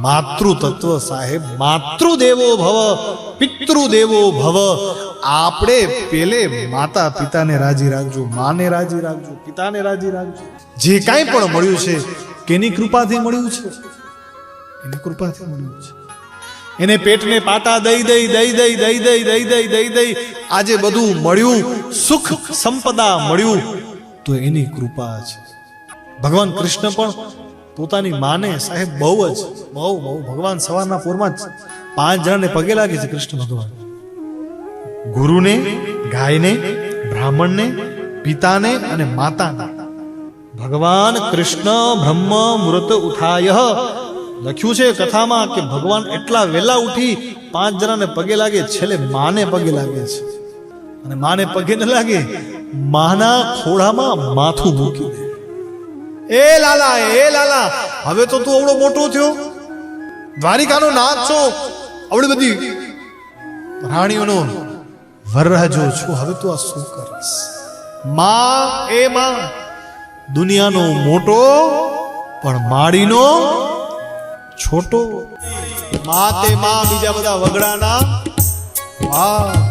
માતૃતત્વ સાહેબ, માતૃદેવો ભવ પિતૃદેવો ભવ. આપણે પેલે માતા પિતાને રાજી રાખજો, માને રાજી રાખજો, પિતાને રાજી રાખજો. જે કાંઈ પણ મળ્યું છે કેની કૃપાથી મળ્યું છે? એની કૃપાથી મળ્યું છે. એને પેટને પાટા દઈ દઈ દઈ દઈ દઈ દઈ દઈ દઈ દઈ દઈ આજે બધું મળ્યું, સુખ સંપદા મળ્યું, તો એની કૃપા છે. ભગવાન કૃષ્ણ પણ પોતાની માને સાહેબ બહુ ભગવાન સવારના પોરમાં જ 5 જણાને પગે લાગે છે. કૃષ્ણ ભગવાન ગુરુને, ગાયને, બ્રાહ્મણને, પિતાને અને માતાને. ભગવાન કૃષ્ણ બ્રહ્મ મુહૂર્ત ઉઠાય, લખ્યું છે કથામાં કે ભગવાન એટલા વેલા ઉઠી 5 જણાને પગે લાગે, છેલ્લે માને પગે લાગે છે. અને માને પગે ન લાગે, માના ખોળામાં માથું મૂકી દે. એ લાલા હવે તો તું અવળો મોટો થયો, દ્વારિકાનો નાથ છો, આવડી બધી રાણીઓનો વરરાજો છો, હવે તું આ શું કરીશ? માં દુનિયાનો મોટો પણ માડીનો છોટો. માં તે માં, બીજા બધા વગડાના.